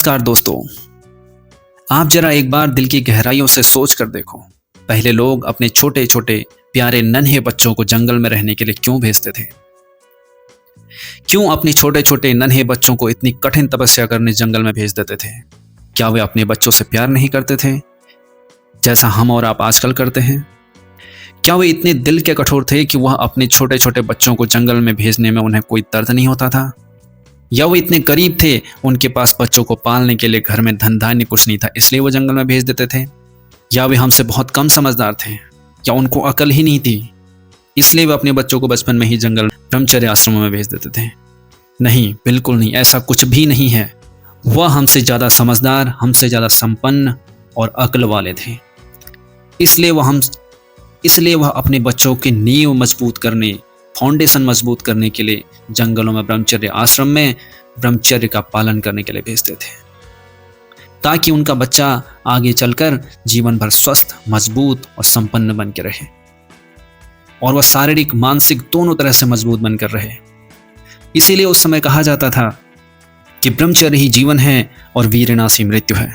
नमस्कार दोस्तों। आप जरा एक बार दिल की गहराइयों से सोच कर देखो। पहले लोग अपने छोटे छोटे प्यारे नन्हे बच्चों को जंगल में रहने के लिए क्यों भेजते थे? क्यों अपने छोटे छोटे नन्हे बच्चों को इतनी कठिन तपस्या करने जंगल में भेज देते थे? क्या वे अपने बच्चों से प्यार नहीं करते थे जैसा हम और आप आजकल करते हैं? क्या वे इतने दिल के कठोर थे कि वह अपने छोटे छोटे बच्चों को जंगल में भेजने में उन्हें कोई दर्द नहीं होता था? या वो इतने गरीब थे, उनके पास बच्चों को पालने के लिए घर में धन धान्य कुछ नहीं था, इसलिए वो जंगल में भेज देते थे? या वे हमसे बहुत कम समझदार थे, या उनको अकल ही नहीं थी, इसलिए वे अपने बच्चों को बचपन में ही जंगल ब्रह्मचर्य आश्रमों में भेज देते थे? नहीं, बिल्कुल नहीं, ऐसा कुछ भी नहीं है। वह हमसे ज़्यादा समझदार, हमसे ज़्यादा संपन्न और अक्ल वाले थे। इसलिए वह अपने बच्चों की नींव मजबूत करने, फाउंडेशन मजबूत करने के लिए जंगलों में ब्रह्मचर्य आश्रम में ब्रह्मचर्य का पालन करने के लिए भेजते थे, ताकि उनका बच्चा आगे चलकर जीवन भर स्वस्थ, मजबूत और संपन्न बन के रहे, और वह शारीरिक मानसिक दोनों तरह से मजबूत बनकर रहे। इसीलिए उस समय कहा जाता था कि ब्रह्मचर्य ही जीवन है और वीरनासी मृत्यु है।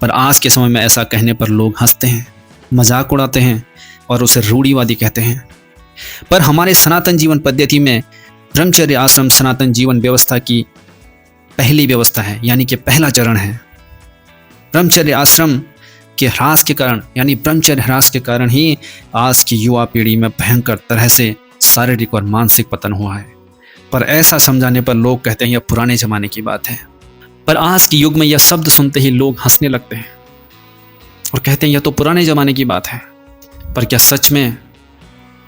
पर आज के समय में ऐसा कहने पर लोग हंसते हैं, मजाक उड़ाते हैं और उसे रूढ़िवादी कहते हैं। पर हमारे सनातन जीवन पद्धति में ब्रह्मचर्य आश्रम सनातन जीवन व्यवस्था की पहली व्यवस्था है, यानी कि पहला चरण है। ब्रह्मचर्य आश्रम के ह्रास के कारण, यानी ब्रह्मचर्य ह्रास के कारण ही आज की युवा पीढ़ी में भयंकर तरह से शारीरिक और मानसिक पतन हुआ है। पर ऐसा समझाने पर लोग कहते हैं यह पुराने जमाने की बात है। पर आज के युग में यह शब्द सुनते ही लोग हंसने लगते हैं और कहते हैं यह तो पुराने जमाने की बात है। पर क्या सच में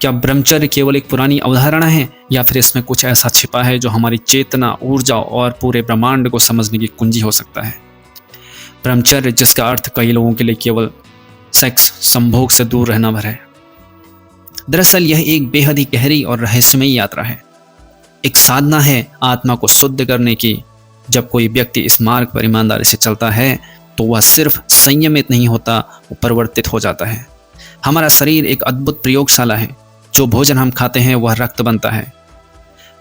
क्या ब्रह्मचर्य केवल एक पुरानी अवधारणा है, या फिर इसमें कुछ ऐसा छिपा है जो हमारी चेतना, ऊर्जा और पूरे ब्रह्मांड को समझने की कुंजी हो सकता है? ब्रह्मचर्य, जिसका अर्थ कई लोगों के लिए केवल सेक्स, संभोग से दूर रहना भर है, दरअसल यह एक बेहद ही गहरी और रहस्यमयी यात्रा है। एक साधना है आत्मा को शुद्ध करने की। जब कोई व्यक्ति इस मार्ग पर ईमानदारी से चलता है तो वह सिर्फ संयमित नहीं होता, वो परिवर्तित हो जाता है। हमारा शरीर एक अद्भुत प्रयोगशाला है। जो भोजन हम खाते हैं वह रक्त बनता है,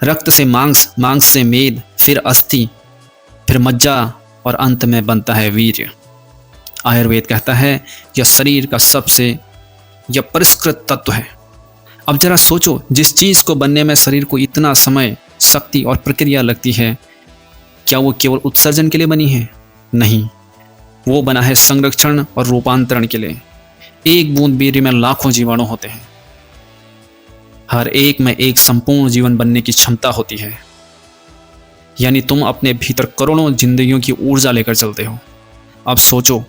रक्त से मांस, मांस से मेद, फिर अस्थि, फिर मज्जा और अंत में बनता है वीर्य। आयुर्वेद कहता है यह शरीर का सबसे यह परिष्कृत तत्व है। अब जरा सोचो, जिस चीज को बनने में शरीर को इतना समय, शक्ति और प्रक्रिया लगती है, क्या वो केवल उत्सर्जन के लिए बनी है? नहीं, वो बना है संरक्षण और रूपांतरण के लिए। एक बूंद वीर्य में लाखों जीवाणु होते हैं, हर एक में एक संपूर्ण जीवन बनने की क्षमता होती है। यानी तुम अपने भीतर करोड़ों जिंदगियों की ऊर्जा लेकर चलते हो। अब सोचो,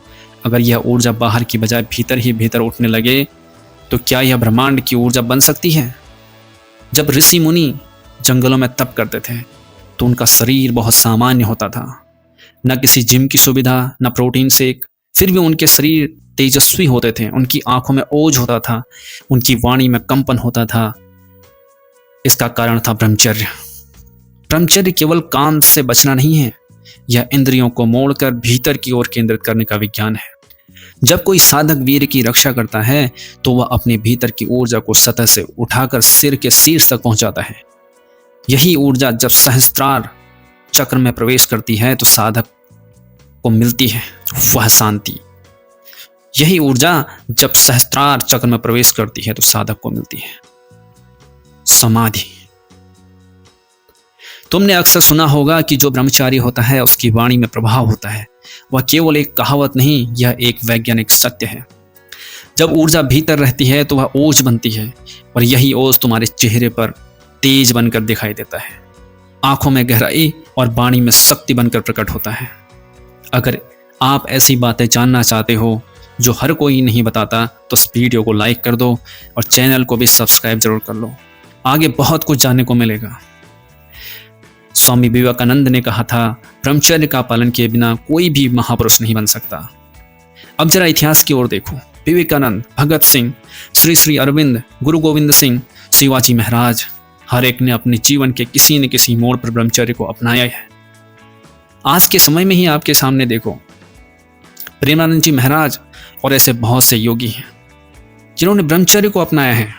अगर यह ऊर्जा बाहर की बजाय भीतर ही भीतर उठने लगे तो क्या यह ब्रह्मांड की ऊर्जा बन सकती है? जब ऋषि मुनि जंगलों में तप करते थे तो उनका शरीर बहुत सामान्य होता था, न किसी जिम की सुविधा, न प्रोटीन शेक, फिर भी उनके शरीर तेजस्वी होते थे। उनकी आंखों में ओज होता था, उनकी वाणी में कंपन होता था। इसका कारण था ब्रह्मचर्य। ब्रह्मचर्य केवल काम से बचना नहीं है, यह इंद्रियों को मोड़कर भीतर की ओर केंद्रित करने का विज्ञान है। जब कोई साधक वीर्य की रक्षा करता है तो वह अपने भीतर की ऊर्जा को सतह से उठाकर सिर के शीर्ष तक पहुंचाता है। यही ऊर्जा जब सहस्त्रार चक्र में प्रवेश करती है तो साधक को मिलती है वह शांति। यही ऊर्जा जब सहस्त्रार चक्र में प्रवेश करती है तो साधक को मिलती है समाधि। तुमने अक्सर सुना होगा कि जो ब्रह्मचारी होता है उसकी वाणी में प्रभाव होता है। वह केवल एक कहावत नहीं, यह एक वैज्ञानिक सत्य है। जब ऊर्जा भीतर रहती है तो वह ओज बनती है, और यही ओज तुम्हारे चेहरे पर तेज बनकर दिखाई देता है, आंखों में गहराई और वाणी में शक्ति बनकर प्रकट होता है। अगर आप ऐसी बातें जानना चाहते हो जो हर कोई नहीं बताता तो इस वीडियो को लाइक कर दो और चैनल को भी सब्सक्राइब जरूर कर लो। आगे बहुत कुछ जानने को मिलेगा। स्वामी विवेकानंद ने कहा था, ब्रह्मचर्य का पालन किए बिना कोई भी महापुरुष नहीं बन सकता। अब जरा इतिहास की ओर देखो। विवेकानंद, भगत सिंह, श्री श्री अरविंद, गुरु गोविंद सिंह, शिवाजी महाराज, हर एक ने अपने जीवन के किसी न किसी मोड़ पर ब्रह्मचर्य को अपनाया है। आज के समय में ही आपके सामने देखो, प्रेमानंद जी महाराज और ऐसे बहुत से योगी हैं जिन्होंने ब्रह्मचर्य को अपनाया है,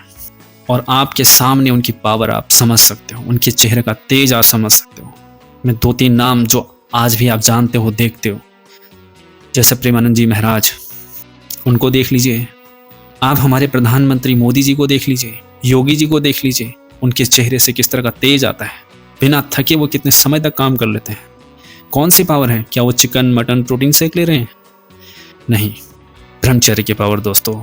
और आपके सामने उनकी पावर आप समझ सकते हो, उनके चेहरे का तेज आप समझ सकते हो। मैं 2-3 नाम जो आज भी आप जानते हो, देखते हो। जैसे प्रेमानंद जी महाराज, उनको देख लीजिए। आप हमारे प्रधानमंत्री मोदी जी को देख लीजिए, योगी जी को देख लीजिए, उनके चेहरे से किस तरह का तेज आता है। बिना थके वो कितने समय तक काम कर लेते हैं। कौन सी पावर है? क्या वो चिकन मटन प्रोटीन शेक ले रहे हैं? नहीं, ब्रह्मचर्य की पावर दोस्तों।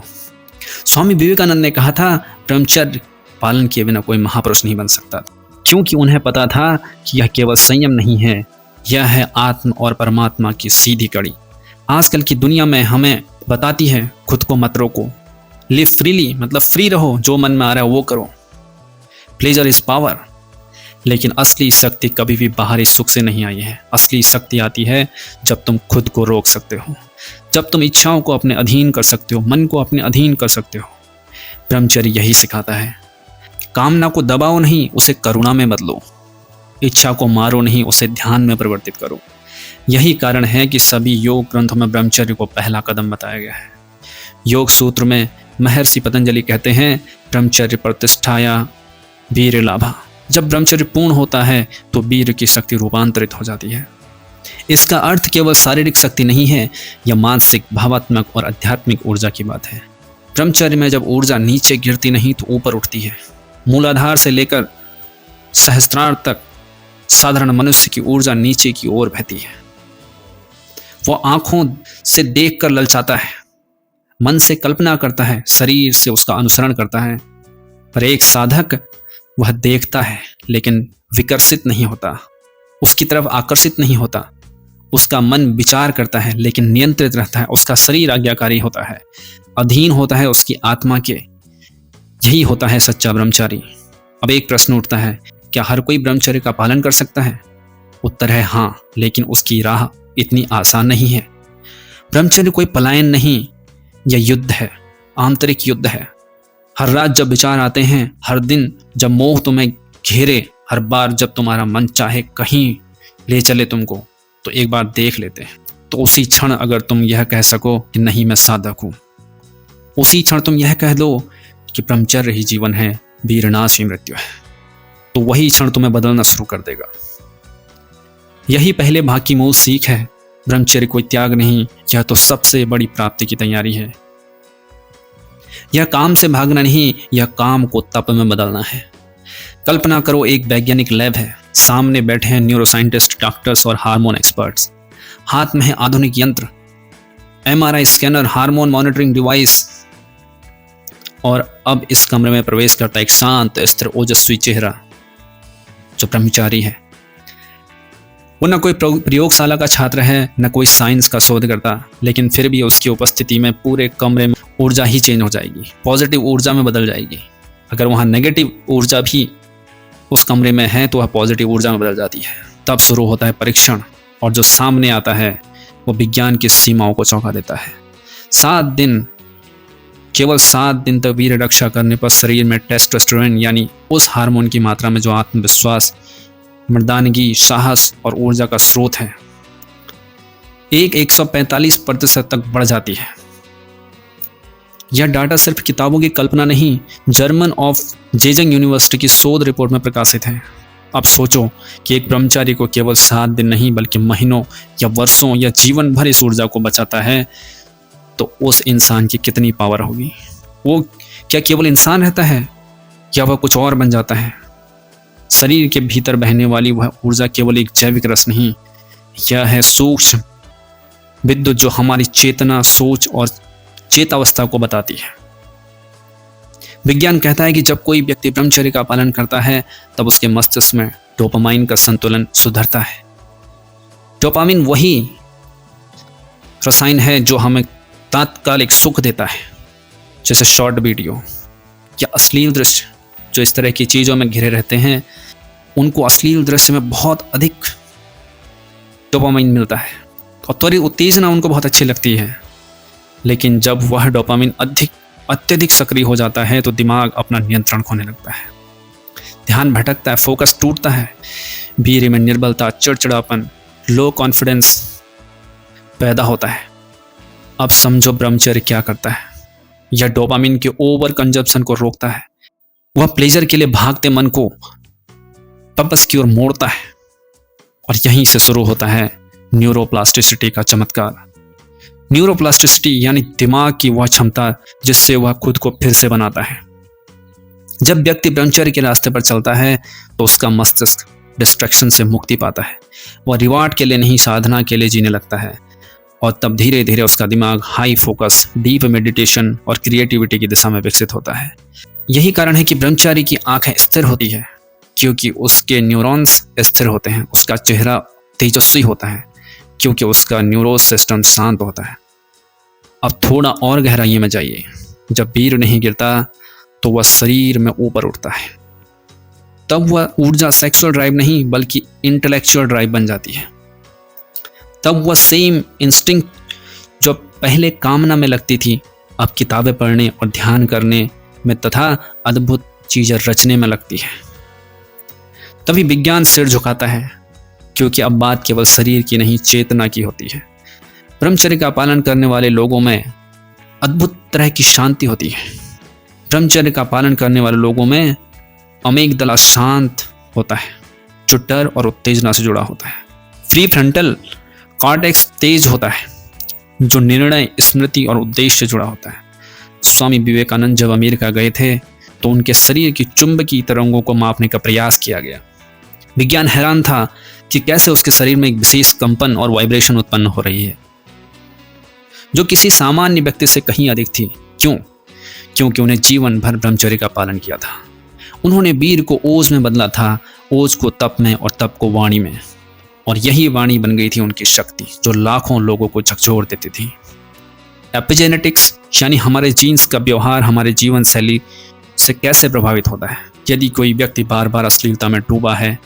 स्वामी विवेकानंद ने कहा था, ब्रह्मचर्य पालन किए बिना कोई महापुरुष नहीं बन सकता, क्योंकि उन्हें पता था कि यह केवल संयम नहीं है, यह है आत्म और परमात्मा की सीधी कड़ी। आजकल की दुनिया में हमें बताती है खुद को मत रोको, लिव फ्रीली, मतलब फ्री रहो, जो मन में आ रहा है वो करो, प्लेजर इज पावर। लेकिन असली शक्ति कभी भी बाहरी सुख से नहीं आई है। असली शक्ति आती है जब तुम खुद को रोक सकते हो, जब तुम इच्छाओं को अपने अधीन कर सकते हो, मन को अपने अधीन कर सकते हो। ब्रह्मचर्य यही सिखाता है। कामना को दबाओ नहीं, उसे करुणा में बदलो। इच्छा को मारो नहीं, उसे ध्यान में परिवर्तित करो। यही कारण है कि सभी योग ग्रंथों में ब्रह्मचर्य को पहला कदम बताया गया है। योग सूत्र में महर्षि पतंजलि कहते हैं, ब्रह्मचर्य प्रतिष्ठाया वीर लाभा। जब ब्रह्मचर्य पूर्ण होता है तो वीर की शक्ति रूपांतरित हो जाती है। इसका अर्थ केवल शारीरिक शक्ति नहीं है, यह मानसिक, भावात्मक और आध्यात्मिक ऊर्जा की बात है। ब्रह्मचर्य में जब ऊर्जा नीचे गिरती नहीं तो ऊपर उठती है। मूलाधार से लेकर सहस्त्रार तक साधारण मनुष्य की ऊर्जा नीचे की ओर बहती है। वो आंखों से देखकर ललचाता है, मन से कल्पना करता है, शरीर से उसका अनुसरण करता है। पर एक साधक वह देखता है लेकिन विकर्षित नहीं होता, उसकी तरफ आकर्षित नहीं होता। उसका मन विचार करता है लेकिन नियंत्रित रहता है। उसका शरीर आज्ञाकारी होता है, अधीन होता है उसकी आत्मा के। यही होता है सच्चा ब्रह्मचारी। अब एक प्रश्न उठता है, क्या हर कोई ब्रह्मचर्य का पालन कर सकता है? उत्तर है हाँ, लेकिन उसकी राह इतनी आसान नहीं है। ब्रह्मचर्य कोई पलायन नहीं, यह युद्ध है, आंतरिक युद्ध है। हर रात जब विचार आते हैं, हर दिन जब मोह तुम्हें घेरे, हर बार जब तुम्हारा मन चाहे कहीं ले चले तुमको, तो एक बार देख लेते हैं। तो उसी क्षण अगर तुम यह कह सको कि नहीं मैं साधक हूं, उसी क्षण तुम यह कह दो कि ब्रह्मचर्य ही जीवन है, वीरनाश ही मृत्यु है, तो वही क्षण तुम्हें बदलना शुरू कर देगा। यही पहले भाग की मूल सीख है। ब्रह्मचर्य कोई त्याग नहीं, यह तो सबसे बड़ी प्राप्ति की तैयारी है। यह काम से भागना नहीं, यह काम को तप में बदलना है। कल्पना करो, एक वैज्ञानिक लैब है, सामने बैठे हैं न्यूरोसाइंटिस्ट, डॉक्टर्स और हार्मोन एक्सपर्ट्स। हाथ में है आधुनिक यंत्र, MRI scanner, hormone monitoring device. और अब इस कमरे में प्रवेश करता एक शांत, स्थिर, ओजस्वी चेहरा जो ब्रह्मचारी है। वो न कोई प्रयोगशाला का छात्र है, न कोई साइंस का शोधकर्ता, लेकिन फिर भी उसकी उपस्थिति में पूरे कमरे में ऊर्जा ही चेंज हो जाएगी, पॉजिटिव ऊर्जा में बदल जाएगी। अगर वहाँ नेगेटिव ऊर्जा भी उस कमरे में है तो वह पॉजिटिव ऊर्जा में बदल जाती है। तब शुरू होता है परीक्षण, और जो सामने आता है वो विज्ञान की सीमाओं को चौंका देता है। 7 दिन, केवल 7 दिन तक वीर रक्षा करने पर शरीर में टेस्टोस्टेरोन यानी उस हार्मोन की मात्रा में जो आत्मविश्वास, मर्दानगी, साहस और ऊर्जा का स्रोत है, 145% तक बढ़ जाती है। यह डाटा सिर्फ किताबों की कल्पना नहीं, जर्मन ऑफ जेजंग यूनिवर्सिटी की शोध रिपोर्ट में प्रकाशित है। अब सोचो कि एक ब्रह्मचारी को केवल 7 दिन नहीं बल्कि महीनों या वर्षों या जीवन भर इस ऊर्जा को बचाता है, तो उस इंसान की कितनी पावर होगी। वो क्या केवल इंसान रहता है या वह कुछ और बन जाता है? शरीर के भीतर बहने वाली वह ऊर्जा केवल एक जैविक रस नहीं, यह है सूक्ष्म विद्युत जो हमारी चेतना, सोच और चेतावस्था को बताती है। विज्ञान कहता है कि जब कोई व्यक्ति ब्रह्मचर्य का पालन करता है तब उसके मस्तिष्क में डोपामाइन का संतुलन सुधरता है। डोपामाइन वही रसायन है जो हमें तात्कालिक सुख देता है, जैसे शॉर्ट वीडियो या अश्लील दृश्य। जो इस तरह की चीज़ों में घिरे रहते हैं उनको अश्लील दृश्य में बहुत अधिक डोपामाइन मिलता है और त्वरित उत्तेजना उनको बहुत अच्छी लगती है। लेकिन जब वह डोपामाइन अत्यधिक सक्रिय हो जाता है तो दिमाग अपना नियंत्रण खोने लगता है, ध्यान भटकता है, फोकस टूटता है, वीर्य में निर्बलता, चिड़चिड़ापन, लो कॉन्फिडेंस पैदा होता है। अब समझो ब्रह्मचर्य क्या करता है। यह डोपामाइन के ओवर कंजप्शन को रोकता है। वह प्लेजर के लिए भागते मन को पर्पस की ओर मोड़ता है। और यहीं से शुरू होता है न्यूरोप्लास्टिसिटी का चमत्कार। न्यूरोप्लास्टिसिटी यानी दिमाग की वह क्षमता जिससे वह खुद को फिर से बनाता है। जब व्यक्ति ब्रह्मचर्य के रास्ते पर चलता है तो उसका मस्तिष्क डिस्ट्रैक्शन से मुक्ति पाता है। वह रिवार्ड के लिए नहीं, साधना के लिए जीने लगता है और तब धीरे धीरे उसका दिमाग हाई फोकस, डीप मेडिटेशन और क्रिएटिविटी की दिशा में विकसित होता है। यही कारण है कि ब्रह्मचारी की आंखें स्थिर होती है, क्योंकि उसके न्यूरॉन्स स्थिर होते हैं। उसका चेहरा तेजस्वी होता है, क्योंकि उसका न्यूरोस सिस्टम शांत होता है। अब थोड़ा और गहराई में जाइए। जब वीर नहीं गिरता तो वह शरीर में ऊपर उठता है। तब वह ऊर्जा सेक्सुअल ड्राइव नहीं बल्कि इंटेलेक्चुअल ड्राइव बन जाती है। तब वह सेम इंस्टिंक्ट जो पहले कामना में लगती थी, अब किताबें पढ़ने और ध्यान करने में तथा अद्भुत चीजें रचने में लगती है। तभी विज्ञान सिर झुकाता है, क्योंकि अब बात केवल शरीर की नहीं, चेतना की होती है। ब्रह्मचर्य का पालन करने वाले लोगों में अद्भुत तरह की शांति होती है। ब्रह्मचर्य का पालन करने वाले लोगों में अमेगदला शांत होता है, जो डर और उत्तेजना से जुड़ा होता है। प्री फ्रंटल कॉर्टेक्स तेज होता है, जो निर्णय, स्मृति और उद्देश्य से जुड़ा होता है। स्वामी विवेकानंद जब अमेरिका गए थे तो उनके शरीर की चुंबकीय तरंगों को मापने का प्रयास किया गया। विज्ञान हैरान था कि कैसे उसके शरीर में एक विशेष कंपन और वाइब्रेशन उत्पन्न हो रही है, जो किसी सामान्य व्यक्ति से कहीं अधिक थी। क्यों? क्योंकि उन्हें जीवन भर ब्रह्मचर्य का पालन किया था। उन्होंने वीर को ओज में बदला था, ओज को तप में और तप को वाणी में, और यही वाणी बन गई थी उनकी शक्ति, जो लाखों लोगों को झकझोर देती थी। एपिजेनेटिक्स यानी हमारे जीन्स का व्यवहार हमारे जीवन शैली से कैसे प्रभावित होता है। यदि कोई व्यक्ति बार बार अश्लीलता में डूबा है,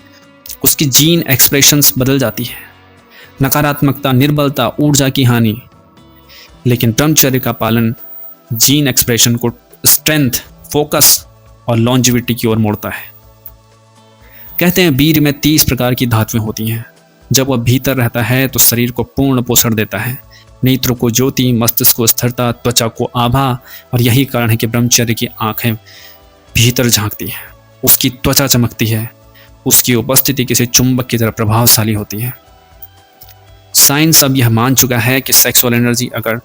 उसकी जीन एक्सप्रेशंस बदल जाती है। नकारात्मकता, निर्बलता, ऊर्जा की हानि। लेकिन ब्रह्मचर्य का पालन जीन एक्सप्रेशन को स्ट्रेंथ, फोकस और लॉन्जिविटी की ओर मोड़ता है। कहते हैं वीर में 30 प्रकार की धातुएं होती हैं। जब वह भीतर रहता है तो शरीर को पूर्ण पोषण देता है, नेत्र को ज्योति, मस्तिष्क को स्थिरता, त्वचा को आभा। और यही कारण है कि ब्रह्मचर्य की आंखें भीतर झांकती हैं, उसकी त्वचा चमकती है, उसकी उपस्थिति किसी चुंबक की तरह प्रभावशाली होती है। साइंस अब यह मान चुका है कि सेक्सुअल एनर्जी अगर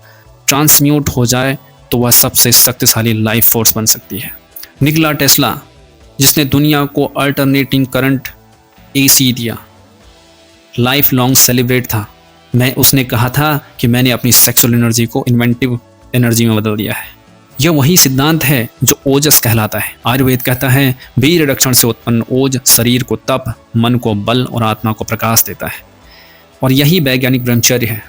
ट्रांसम्यूट हो जाए तो वह सबसे शक्तिशाली लाइफ फोर्स बन सकती है। निकोला टेस्ला, जिसने दुनिया को अल्टरनेटिंग करंट एसी दिया, लाइफ लॉन्ग सेलिब्रेट था। उसने कहा था कि मैंने अपनी सेक्सुअल एनर्जी को इन्वेंटिव एनर्जी में बदल दिया है। यह वही सिद्धांत है जो ओजस कहलाता है। आयुर्वेद कहता है वीर्य रक्षण से उत्पन्न ओज शरीर को तप, मन को बल और आत्मा को प्रकाश देता है। और यही वैज्ञानिक ब्रह्मचर्य है।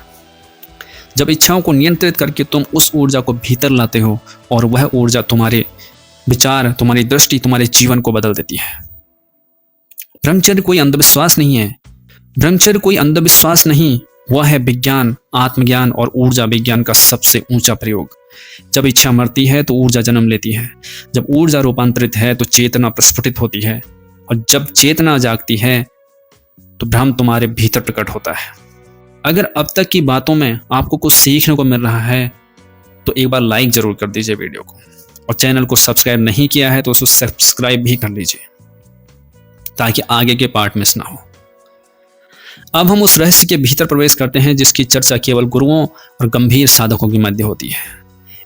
जब इच्छाओं को नियंत्रित करके तुम उस ऊर्जा को भीतर लाते हो और वह ऊर्जा तुम्हारे विचार, तुम्हारी दृष्टि, तुम्हारे जीवन को बदल देती है। ब्रह्मचर्य कोई अंधविश्वास नहीं है। ब्रह्मचर्य कोई अंधविश्वास नहीं, वह है विज्ञान, आत्मज्ञान और ऊर्जा विज्ञान का सबसे ऊंचा प्रयोग। जब इच्छा मरती है तो ऊर्जा जन्म लेती है। जब ऊर्जा रूपांतरित है तो चेतना प्रस्फुटित होती है, और जब चेतना जागती है तो ब्रह्म तुम्हारे भीतर प्रकट होता है। अगर अब तक की बातों में आपको कुछ सीखने को मिल रहा है तो एक बार लाइक जरूर कर दीजिए वीडियो को, और चैनल को सब्सक्राइब नहीं किया है तो उसको सब्सक्राइब भी कर लीजिए ताकि आगे के पार्ट मिस ना हो। अब हम उस रहस्य के भीतर प्रवेश करते हैं जिसकी चर्चा केवल गुरुओं और गंभीर साधकों के मध्य होती है।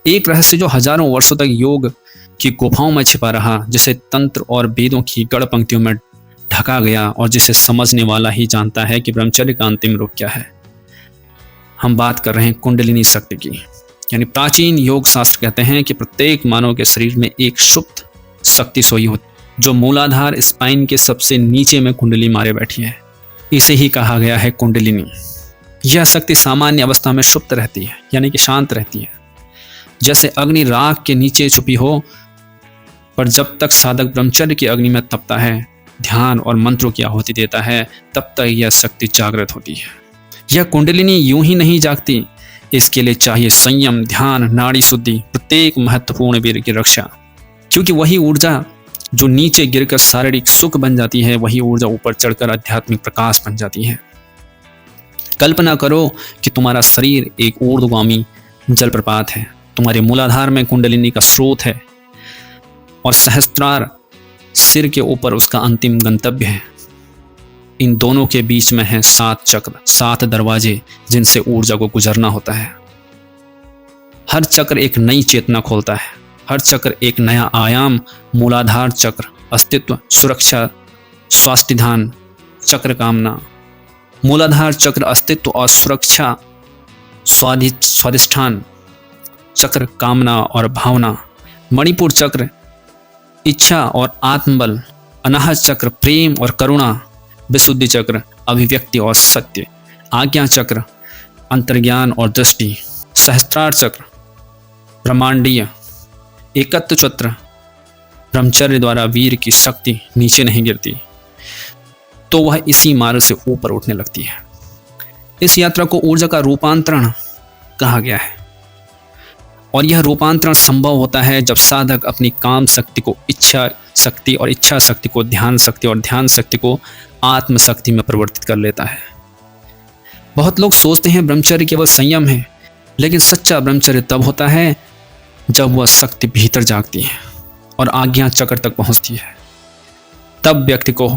एक रहस्य जो हजारों वर्षों तक योग की गुफाओं में छिपा रहा, जिसे तंत्र और वेदों की गढ़ पंक्तियों में ढका गया और जिसे समझने वाला ही जानता है कि ब्रह्मचर्य का अंतिम रूप क्या है। हम बात कर रहे हैं कुंडलिनी शक्ति की। यानी प्राचीन योग शास्त्र कहते हैं कि प्रत्येक मानव के शरीर में एक सुप्त शक्ति सोई होती है, जो मूलाधार स्पाइन के सबसे नीचे में कुंडली मारे बैठी है। इसे ही कहा गया है कुंडलिनी। यह शक्ति सामान्य अवस्था में सुप्त रहती है, यानी कि शांत रहती है, जैसे अग्नि राख के नीचे छुपी हो। पर जब तक साधक ब्रह्मचर्य की अग्नि में तपता है, ध्यान और मंत्रों की आहुति देता है, तब तक यह शक्ति जागृत होती है। यह कुंडलिनी यूं ही नहीं जागती, इसके लिए चाहिए संयम, ध्यान, नाड़ी शुद्धि, प्रत्येक महत्वपूर्ण वीर्य की रक्षा। क्योंकि वही ऊर्जा जो नीचे गिरकर शारीरिक सुख बन जाती है, वही ऊर्जा ऊपर चढ़कर आध्यात्मिक प्रकाश बन जाती है। कल्पना करो कि तुम्हारा शरीर एक ऊर्ध्वगामी जलप्रपात है। तुम्हारे मूलाधार में कुंडलिनी का स्रोत है और सहस्त्रार सिर के ऊपर उसका अंतिम गंतव्य है। इन दोनों के बीच में हैं 7 चक्र, 7 दरवाजे जिनसे ऊर्जा को गुजरना होता है। हर चक्र एक नई चेतना खोलता है, हर चक्र एक नया आयाम। मूलाधार चक्र अस्तित्व, सुरक्षा, स्वास्थ्य ध्यान, चक्र कामना। मूलाधार चक्र अस्तित्व और सुरक्षा, स्वाधिष्ठान चक्र कामना और भावना। मणिपुर चक्र इच्छा और आत्मबल। अनाहत चक्र प्रेम और करुणा। विशुद्धि चक्र अभिव्यक्ति और सत्य। आज्ञा चक्र अंतर्ज्ञान और दृष्टि। सहस्त्रार चक्र ब्रह्मांडीय। एकत्व चक्र ब्रह्मचर्य द्वारा वीर की शक्ति नीचे नहीं गिरती, तो वह इसी मार्ग से ऊपर उठने लगती है। इस यात्रा को ऊर्जा का रूपांतरण कहा गया है, और यह रूपांतरण संभव होता है जब साधक अपनी काम शक्ति को इच्छा शक्ति और इच्छा शक्ति को ध्यान शक्ति और ध्यान शक्ति को आत्म शक्ति में परिवर्तित कर लेता है। बहुत लोग सोचते हैं ब्रह्मचर्य केवल संयम है, लेकिन सच्चा ब्रह्मचर्य तब होता है जब वह शक्ति भीतर जागती है और आज्ञा चक्र तक पहुंचती है। तब व्यक्ति को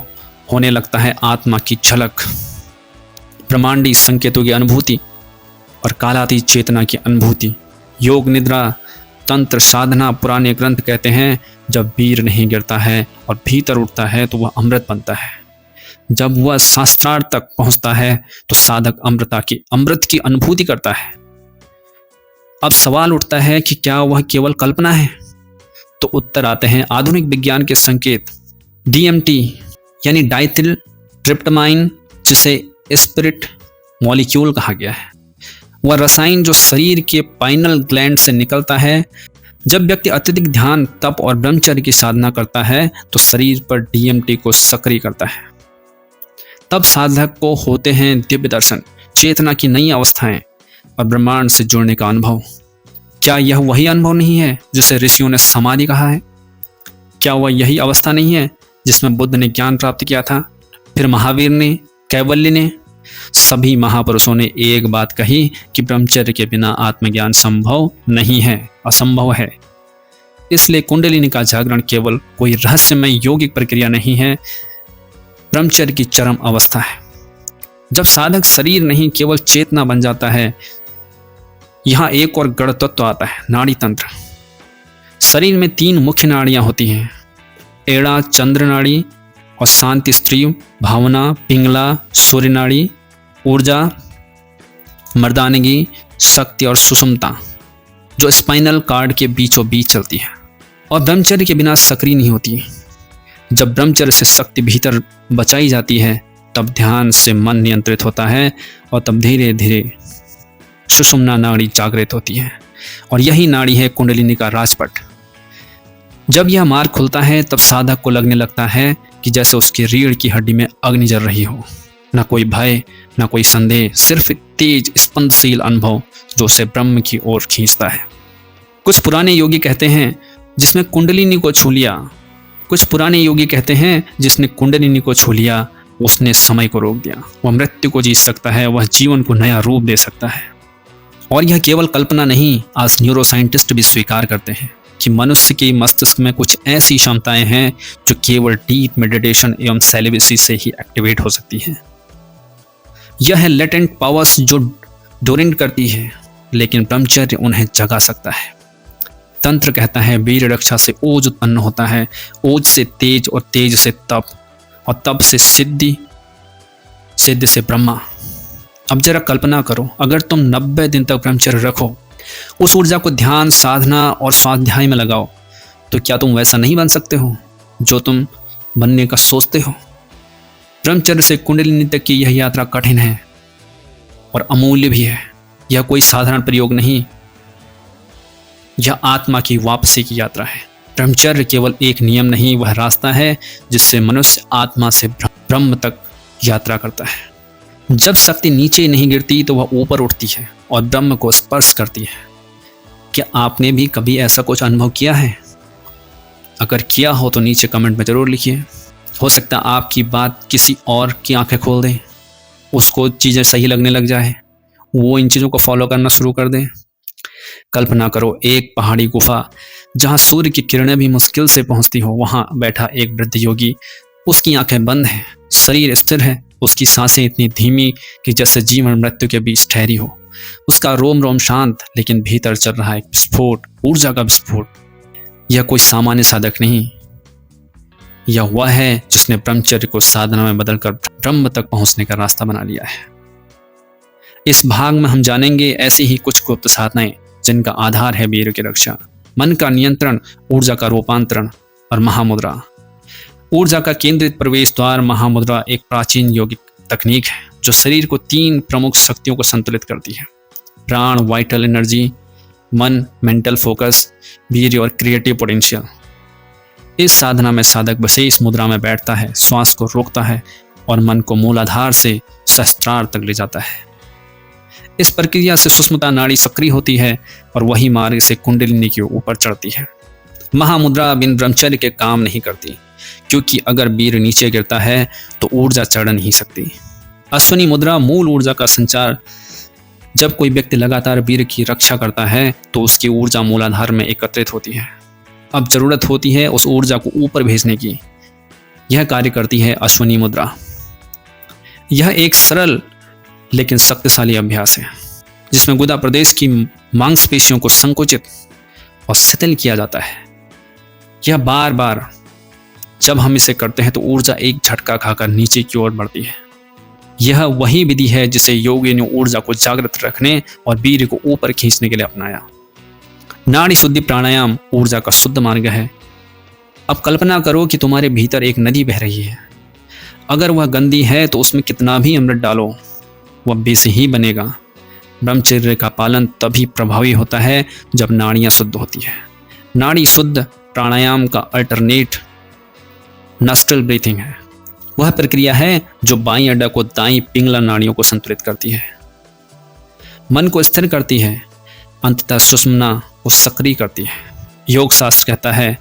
होने लगता है आत्मा की झलक, ब्रह्मांडी संकेतों की अनुभूति और कालातीत चेतना की अनुभूति। योग निद्रा तंत्र साधना पुराने ग्रंथ कहते हैं, जब वीर नहीं गिरता है और भीतर उठता है तो वह अमृत बनता है। जब वह शास्त्रार्थ तक पहुंचता है तो साधक अमृत की अनुभूति करता है। अब सवाल उठता है कि क्या वह केवल कल्पना है? तो उत्तर आते हैं आधुनिक विज्ञान के संकेत। डीएमटी यानी डाइथिल ट्रिप्टामाइन, जिसे स्पिरिट मॉलिक्यूल कहा गया है, वह रसायन जो शरीर के पाइनल ग्लैंड से निकलता है। जब व्यक्ति अत्यधिक ध्यान, तप और ब्रह्मचर्य की साधना करता है तो शरीर पर डीएमटी को सक्रिय करता है। तब साधक को होते हैं दिव्य दर्शन, चेतना की नई अवस्थाएं और ब्रह्मांड से जुड़ने का अनुभव। क्या यह वही अनुभव नहीं है जिसे ऋषियों ने समाधि कहा है? क्या वह यही अवस्था नहीं है जिसमें बुद्ध ने ज्ञान प्राप्त किया था, फिर महावीर ने, कैवल्य ने? सभी महापुरुषों ने एक बात कही कि ब्रह्मचर्य के बिना आत्मज्ञान संभव नहीं है, असंभव है। इसलिए कुंडलिनी का जागरण केवल कोई रहस्यमय यौगिक प्रक्रिया नहीं है, ब्रह्मचर्य की चरम अवस्था है। जब साधक शरीर नहीं केवल चेतना बन जाता है। यहाँ एक और गढ़ तत्व आता है, नाड़ी तंत्र। शरीर में 3 मुख्य नाड़ियां होती हैं, एड़ा चंद्र नाड़ी और शांति स्त्री, भावना पिंगला सूर्य नाड़ी, ऊर्जा मर्दानगी, शक्ति और सुषुम्ना, जो स्पाइनल कार्ड के बीचों बीच चलती है और ब्रह्मचर्य के बिना सक्रिय नहीं होती। जब ब्रह्मचर्य से शक्ति भीतर बचाई जाती है तब ध्यान से मन नियंत्रित होता है और तब धीरे धीरे सुषुम्ना नाड़ी जागृत होती है, और यही नाड़ी है कुंडलिनी का राजपट। जब यह मार्ग खुलता है तब साधक को लगने लगता है कि जैसे उसकी रीढ़ की हड्डी में अग्नि जल रही हो। न कोई भय, न कोई संदेह, सिर्फ तेज स्पंदशील अनुभव जो उसे ब्रह्म की ओर खींचता है। कुछ पुराने योगी कहते हैं जिसने कुंडलिनी को छू लिया, कुछ पुराने योगी कहते हैं जिसने कुंडलिनी को छू लिया उसने समय को रोक दिया। वह मृत्यु को जीत सकता है, वह जीवन को नया रूप दे सकता है। और यह केवल कल्पना नहीं, आज न्यूरोसाइंटिस्ट भी स्वीकार करते हैं कि मनुष्य के मस्तिष्क में कुछ ऐसी क्षमताएं हैं जो केवल डीप मेडिटेशन एवं सेलिबेसी से ही एक्टिवेट हो सकती हैं। यह है लेटेंट पावर्स जो डोरेंट करती है, लेकिन ब्रह्मचर्य उन्हें जगा सकता है। तंत्र कहता है वीर रक्षा से ओज उत्पन्न होता है, ओज से तेज और तेज से तप और तप से सिद्धि, सिद्ध से ब्रह्मा। अब जरा कल्पना करो, अगर तुम 90 दिन तक ब्रह्मचर्य रखो, उस ऊर्जा को ध्यान साधना और स्वाध्याय में लगाओ, तो क्या तुम वैसा नहीं बन सकते हो जो तुम बनने का सोचते हो? ब्रह्मचर्य से कुंडलिनी तक की यह यात्रा कठिन है और अमूल्य भी है। यह कोई साधारण प्रयोग नहीं, यह आत्मा की वापसी की यात्रा है। ब्रह्मचर्य केवल एक नियम नहीं, वह रास्ता है जिससे मनुष्य आत्मा से ब्रह्म तक यात्रा करता है। जब शक्ति नीचे नहीं गिरती तो वह ऊपर उठती है और ब्रह्म को स्पर्श करती है। क्या आपने भी कभी ऐसा कुछ अनुभव किया है? अगर किया हो तो नीचे कमेंट में ज़रूर लिखिए। हो सकता है आपकी बात किसी और की आंखें खोल दें, उसको चीज़ें सही लगने लग जाए, वो इन चीज़ों को फॉलो करना शुरू कर दें। कल्पना करो एक पहाड़ी गुफा जहाँ सूर्य की किरणें भी मुश्किल से पहुँचती हो, वहाँ बैठा एक वृद्ध योगी। उसकी आंखें बंद हैं, शरीर स्थिर है, उसकी सांसें इतनी धीमी कि जैसे जीवन मृत्यु के बीच ठहरी हो। उसका रोम रोम शांत, लेकिन भीतर चल रहा एक विस्फोट, ऊर्जा का विस्फोट। यह कोई सामान्य साधक नहीं, यह वह है जिसने ब्रह्मचर्य को साधना में बदलकर ब्रह्म तक पहुंचने का रास्ता बना लिया है। इस भाग में हम जानेंगे ऐसी ही कुछ गुप्त साधनाएं जिनका आधार है वीर की रक्षा, मन का नियंत्रण, ऊर्जा का रूपांतरण और महामुद्रा। ऊर्जा का केंद्रित प्रवेश द्वार महामुद्रा एक प्राचीन योगिक तकनीक है जो शरीर को 3 प्रमुख शक्तियों को संतुलित करती है: प्राण वाइटल एनर्जी, मन मेंटल फोकस, वीर्य और क्रिएटिव पोटेंशियल। इस साधना में साधक विशेष मुद्रा में बैठता है, श्वास को रोकता है और मन को मूलाधार से सहस्त्रार तक ले जाता है। इस प्रक्रिया से सुषुम्ना नाड़ी सक्रिय होती है और वही मार्ग से कुंडलिनी के ऊपर चढ़ती है। महामुद्रा बिन ब्रह्मचर्य के काम नहीं करती, क्योंकि अगर वीर नीचे गिरता है तो ऊर्जा चढ़ नहीं सकती। अश्विनी मुद्रा मूल ऊर्जा का संचार। जब कोई व्यक्ति लगातार वीर की रक्षा करता है तो उसकी ऊर्जा मूलाधार में एकत्रित होती है। अब जरूरत होती है उस ऊर्जा को ऊपर भेजने की। यह कार्य करती है अश्विनी मुद्रा। यह एक सरल लेकिन शक्तिशाली अभ्यास है जिसमें गुदा प्रदेश की मांसपेशियों को संकुचित और शिथिल किया जाता है। यह बार बार जब हम इसे करते हैं तो ऊर्जा एक झटका खाकर नीचे की ओर बढ़ती है। यह वही विधि है जिसे योगी ने ऊर्जा को जागृत रखने और वीर को ऊपर खींचने के लिए अपनाया। नाड़ी शुद्धि प्राणायाम ऊर्जा का शुद्ध मार्ग है। अब कल्पना करो कि तुम्हारे भीतर एक नदी बह रही है। अगर वह गंदी है तो उसमें कितना भी अमृत डालो वह विष ही बनेगा। ब्रह्मचर्य का पालन तभी प्रभावी होता है जब नाड़ियां शुद्ध होती है। नाड़ी शुद्ध प्राणायाम का अल्टरनेट नॉस्ट्रल ब्रीथिंग है। वह प्रक्रिया है जो बाईं अड्डा को दाईं पिंगला नाड़ियों को संतुलित करती है, मन को स्थिर करती है, अंततः सुषुम्ना को सक्रिय करती है। योग शास्त्र कहता है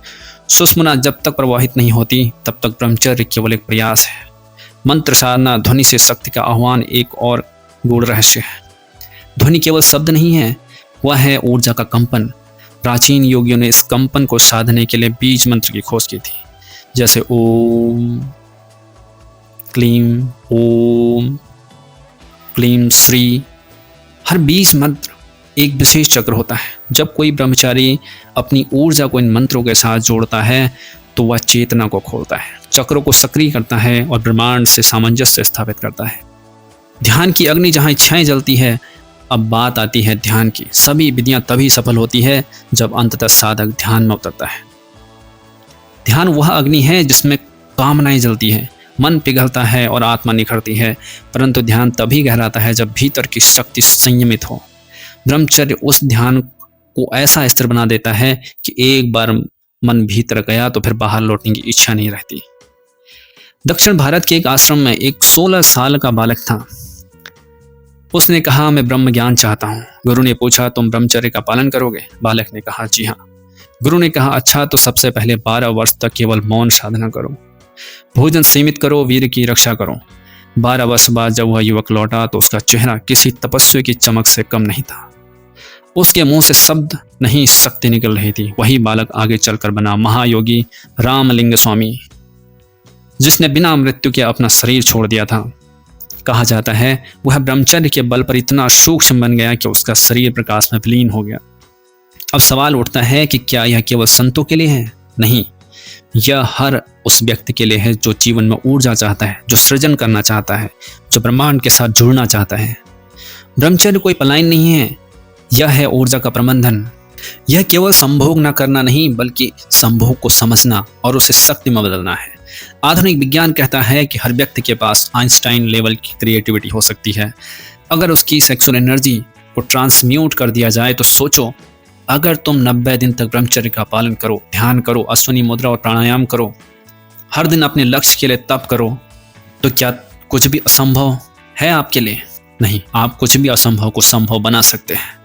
सुषुम्ना जब तक प्रवाहित नहीं होती तब तक ब्रह्मचर्य केवल एक प्रयास है। मंत्र साधना, ध्वनि से शक्ति का आह्वान एक और गूढ़ रहस्य है। ध्वनि केवल शब्द नहीं है, वह है ऊर्जा का कंपन। प्राचीन योगियों ने इस कंपन को साधने के लिए बीज मंत्र की खोज की थी, जैसे ओम क्लीम, ओम क्लीम श्री। हर बीज मंत्र एक विशेष चक्र होता है। जब कोई ब्रह्मचारी अपनी ऊर्जा को इन मंत्रों के साथ जोड़ता है तो वह चेतना को खोलता है, चक्रों को सक्रिय करता है और ब्रह्मांड से सामंजस्य स्थापित करता है। ध्यान की अग्नि जहाँ इच्छाएं जलती है। अब बात आती है ध्यान की। सभी विधियां तभी सफल होती है जब अंततः साधक ध्यान में उतरता है। ध्यान वह अग्नि है जिसमें कामनाएं जलती है, मन पिघलता है और आत्मा निखरती है, परंतु ध्यान तभी गहराता है जब भीतर की शक्ति संयमित हो। ब्रह्मचर्य उस ध्यान को ऐसा स्थिर बना देता है कि एक बार मन भीतर गया तो फिर बाहर लौटने की इच्छा नहीं रहती। दक्षिण भारत के एक आश्रम में एक 16 साल का बालक था। उसने कहा मैं ब्रह्म ज्ञान चाहता हूँ। गुरु ने पूछा तुम ब्रह्मचर्य का पालन करोगे? बालक ने कहा जी हाँ। गुरु ने कहा अच्छा, तो सबसे पहले 12 वर्ष तक केवल मौन साधना करो, भोजन सीमित करो, वीर की रक्षा करो। 12 वर्ष बाद जब वह युवक लौटा तो उसका चेहरा किसी तपस्वी की चमक से कम नहीं था। उसके मुंह से शब्द नहीं शक्ति निकल रही थी। वही बालक आगे चलकर बना महायोगी रामलिंग स्वामी, जिसने बिना मृत्यु के अपना शरीर छोड़ दिया था। कहा जाता है वह ब्रह्मचर्य के बल पर इतना सूक्ष्म बन गया कि उसका शरीर प्रकाश में विलीन हो गया। अब सवाल उठता है कि क्या यह केवल संतों के लिए है? नहीं, यह हर उस व्यक्ति के लिए है जो जीवन में ऊर्जा चाहता है, जो सृजन करना चाहता है, जो ब्रह्मांड के साथ जुड़ना चाहता है। ब्रह्मचर्य कोई पलायन नहीं है, यह है ऊर्जा का प्रबंधन। यह केवल संभोग न करना नहीं, बल्कि संभोग को समझना और उसे शक्ति में बदलना है। आधुनिक विज्ञान कहता है कि हर व्यक्ति के पास आइंस्टाइन लेवल की क्रिएटिविटी हो सकती है अगर उसकी सेक्सुअल एनर्जी को ट्रांसम्यूट कर दिया जाए। तो सोचो, अगर तुम 90 दिन तक ब्रह्मचर्य का पालन करो, ध्यान करो, अश्विनी मुद्रा और प्राणायाम करो, हर दिन अपने लक्ष्य के लिए तप करो, तो क्या कुछ भी असंभव है आपके लिए? नहीं, आप कुछ भी असंभव को संभव बना सकते हैं।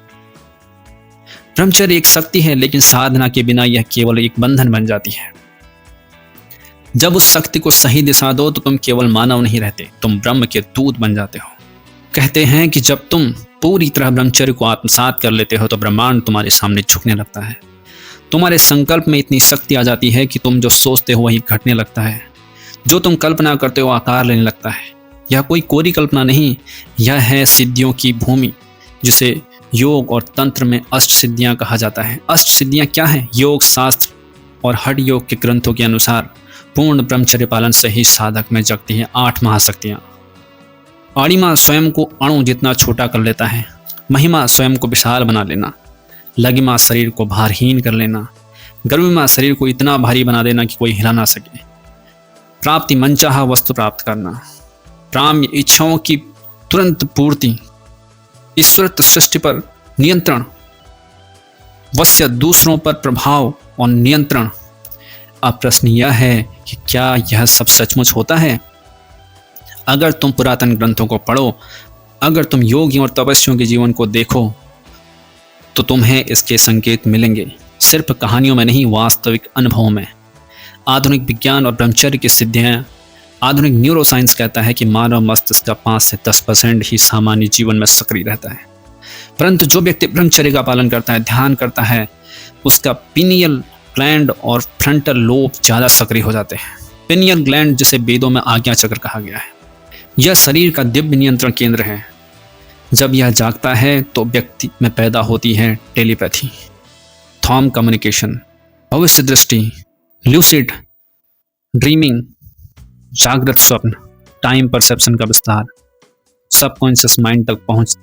ब्रह्मचर्य एक शक्ति है, लेकिन साधना के बिना यह केवल एक बंधन बन जाती है। जब उस शक्ति को सही दिशा दो तो तुम केवल मानव नहीं रहते, तुम ब्रह्म के दूत बन जाते हो। कहते हैं कि जब तुम पूरी तरह ब्रह्मचर्य को आत्मसात कर लेते हो तो ब्रह्मांड तुम्हारे सामने झुकने लगता है। तुम्हारे संकल्प में इतनी शक्ति आ जाती है कि तुम जो सोचते हो वही घटने लगता है, जो तुम कल्पना करते हो आकार लेने लगता है। यह कोई कोरी कल्पना नहीं, यह है सिद्धियों की भूमि, जिसे योग और तंत्र में अष्ट सिद्धियां कहा जाता है। अष्ट सिद्धियां क्या है? योग शास्त्र और हठ योग के ग्रंथों के अनुसार पूर्ण ब्रह्मचर्य पालन से ही साधक में जगती हैं 8 महाशक्तियां। अणिमा स्वयं को अणु जितना छोटा कर लेता है, महिमा स्वयं को विशाल बना लेना, लगिमा शरीर को भारहीन कर लेना, गर्विमा शरीर को इतना भारी बना देना कि कोई हिला ना सके, प्राप्ति मनचाहा वस्तु प्राप्त करना, प्राम्य इच्छाओं की तुरंत पूर्ति, ईश्वरत सृष्टि पर नियंत्रण, वश्य दूसरों पर प्रभाव और नियंत्रण। अब प्रश्न यह है कि क्या यह सब सचमुच होता है? अगर तुम पुरातन ग्रंथों को पढ़ो, अगर तुम योगियों और तपस्वियों के जीवन को देखो, तो तुम्हें इसके संकेत मिलेंगे, सिर्फ कहानियों में नहीं, वास्तविक अनुभव में। आधुनिक विज्ञान और ब्रह्मचर्य की सिद्धियां, आधुनिक न्यूरोसाइंस कहता है कि मानव मस्तिष्क का 5 से 10% ही सामान्य जीवन में सक्रिय रहता है, परंतु जो व्यक्ति ब्रह्मचर्य का पालन करता है, ध्यान करता है, उसका पिनियल ग्लैंड और फ्रंटल लोब ज़्यादा सक्रिय हो जाते हैं। पिनियल ग्लैंड, जिसे वेदों में आज्ञा चक्र कहा गया है, यह शरीर का दिव्य नियंत्रण केंद्र है। जब यह जागता है तो व्यक्ति में पैदा होती है टेलीपैथी, थॉम कम्युनिकेशन, भविष्य दृष्टि, ल्यूसिड ड्रीमिंग, जागृत स्वप्न, टाइम परसेप्शन का विस्तार, सबकॉन्शियस माइंड तक पहुंच।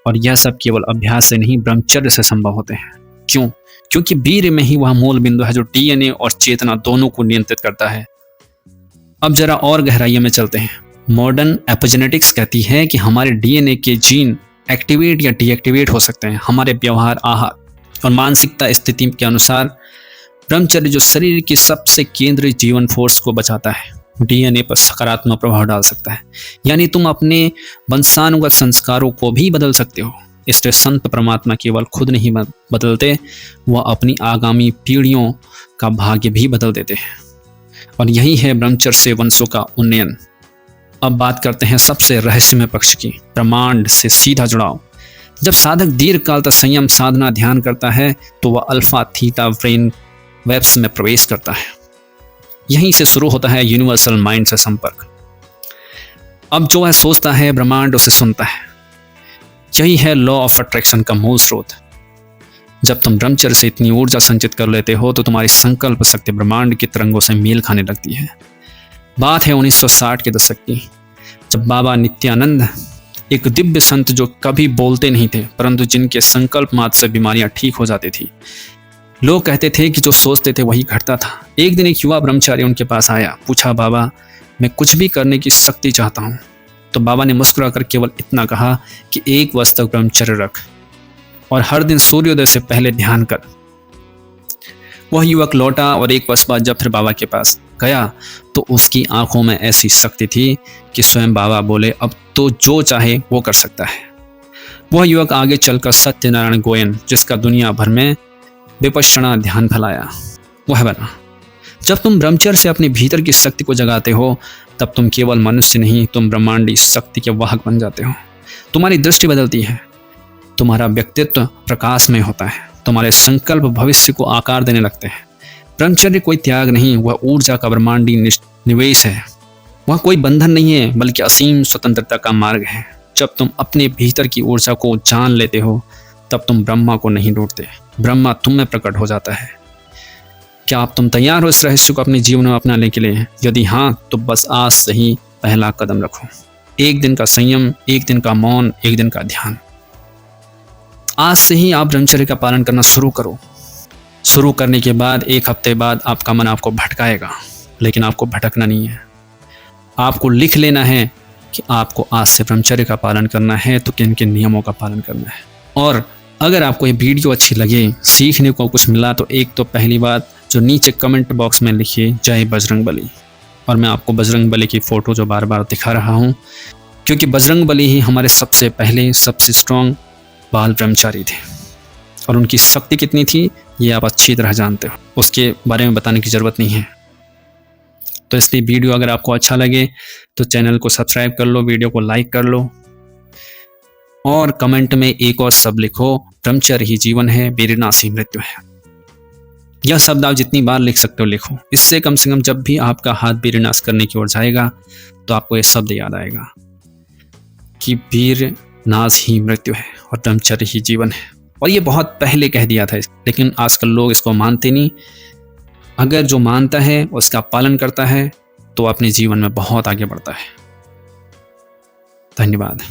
और यह सब केवल अभ्यास से नहीं, ब्रह्मचर्य से संभव होते हैं। क्यों? क्योंकि वीर्य में ही वह मूल बिंदु है जो डीएनए और चेतना दोनों को नियंत्रित करता है। अब जरा और गहराइयों में चलते हैं। मॉडर्न एपिजेनेटिक्स कहती है कि हमारे डीएनए के जीन एक्टिवेट या डीएक्टिवेट हो सकते हैं हमारे व्यवहार, आहार और मानसिकता स्थिति के अनुसार। ब्रह्मचर्य जो शरीर की सबसे केंद्रीय जीवन फोर्स को बचाता है, डीएनए पर सकारात्मक प्रभाव डाल सकता है। यानी तुम अपने वंशानुगत संस्कारों को भी बदल सकते हो। इसलिए संत परमात्मा केवल खुद नहीं बदलते, वह अपनी आगामी पीढ़ियों का भाग्य भी बदल देते हैं। और यही है ब्रह्मचर्य से वंशों का उन्नयन। अब बात करते हैं सबसे रहस्यमय पक्ष की, ब्रह्मांड से सीधा जुड़ाव। जब साधक दीर्घ काल तक संयम, साधना, ध्यान करता है तो वह अल्फा थीटा ब्रेन वेब्स में प्रवेश करता है। यहीं से शुरू होता है यूनिवर्सल माइंड से संपर्क। अब जो वह सोचता है, ब्रह्मांड उसे सुनता है। यही है लॉ ऑफ अट्रैक्शन का मूल स्रोत। जब तुम ब्रह्मचर्य से इतनी ऊर्जा संचित कर लेते हो तो तुम्हारी संकल्प शक्ति ब्रह्मांड की तरंगों से मेल खाने लगती है। बात है 1960 के दशक की, जब बाबा नित्यानंद, एक दिव्य संत जो कभी बोलते नहीं थे परंतु जिनके संकल्प मात्र से बीमारियां ठीक हो जाती थी। लोग कहते थे कि जो सोचते थे वही घटता था। एक दिन एक युवा ब्रह्मचारी उनके पास आया, पूछा, बाबा मैं कुछ भी करने की शक्ति चाहता हूँ। तो बाबा ने मुस्कुराकर केवल इतना कहा कि 1 वर्ष तक ब्रह्मचर्य रख और हर दिन सूर्योदय से पहले ध्यान कर। वह युवक लौटा और 1 वर्ष बाद जब फिर बाबा के पास गया तो उसकी आंखों में ऐसी शक्ति थी कि स्वयं बाबा बोले, अब तो जो चाहे वो कर सकता है। वह युवक आगे चलकर सत्यनारायण गोयन, जिसका दुनिया भर में विपश्यना ध्यान फैलाया, वह बना। जब तुम ब्रह्मचर्य से अपने भीतर की शक्ति को जगाते हो तब तुम केवल मनुष्य नहीं, तुम ब्रह्मांडी शक्ति के वाहक बन जाते हो। तुम्हारी दृष्टि बदलती है, तुम्हारा व्यक्तित्व प्रकाशमय होता है, तुम्हारे संकल्प भविष्य को आकार देने लगते हैं। ब्रह्मचर्य कोई त्याग नहीं, वह ऊर्जा का ब्रह्मांडी निवेश है। वह कोई बंधन नहीं है बल्कि असीम स्वतंत्रता का मार्ग है। जब तुम अपने भीतर की ऊर्जा को जान लेते हो तब तुम ब्रह्मा को नहीं ढूंढते, ब्रह्मा तुम में प्रकट हो जाता है। क्या आप तुम तैयार हो इस रहस्य को अपने जीवन में अपनाने के लिए? यदि हाँ, तो बस आज से ही पहला कदम रखो। 1 दिन का संयम, 1 दिन का मौन, 1 दिन का ध्यान। आज से ही आप ब्रह्मचर्य का पालन करना शुरू करो। शुरू करने के बाद 1 हफ्ते बाद आपका मन आपको भटकाएगा, लेकिन आपको भटकना नहीं है। आपको लिख लेना है कि आपको आज से ब्रह्मचर्य का पालन करना है तो किन किन नियमों का पालन करना है। और अगर आपको ये वीडियो अच्छी लगे, सीखने को कुछ मिला, तो एक तो पहली बात जो नीचे कमेंट बॉक्स में लिखिए, जय बजरंगबली। और मैं आपको बजरंगबली की फ़ोटो जो बार बार दिखा रहा हूँ, क्योंकि बजरंगबली ही हमारे सबसे पहले सबसे स्ट्रॉन्ग बाल ब्रह्मचारी थे। और उनकी शक्ति कितनी थी ये आप अच्छी तरह जानते हो, उसके बारे में बताने की ज़रूरत नहीं है। तो इसलिए वीडियो अगर आपको अच्छा लगे तो चैनल को सब्सक्राइब कर लो, वीडियो को लाइक कर लो और कमेंट में एक और शब्द लिखो, ब्रह्मचर्य ही जीवन है, विनाशी मृत्यु है। यह शब्द आप जितनी बार लिख सकते हो लिखो। इससे कम से कम जब भी आपका हाथ वीर नाश करने की ओर जाएगा तो आपको यह शब्द याद आएगा कि वीर नाश ही मृत्यु है और ब्रह्मचर्य ही जीवन है। और ये बहुत पहले कह दिया था, लेकिन आजकल लोग इसको मानते नहीं। अगर जो मानता है उसका पालन करता है तो अपने जीवन में बहुत आगे बढ़ता है। धन्यवाद।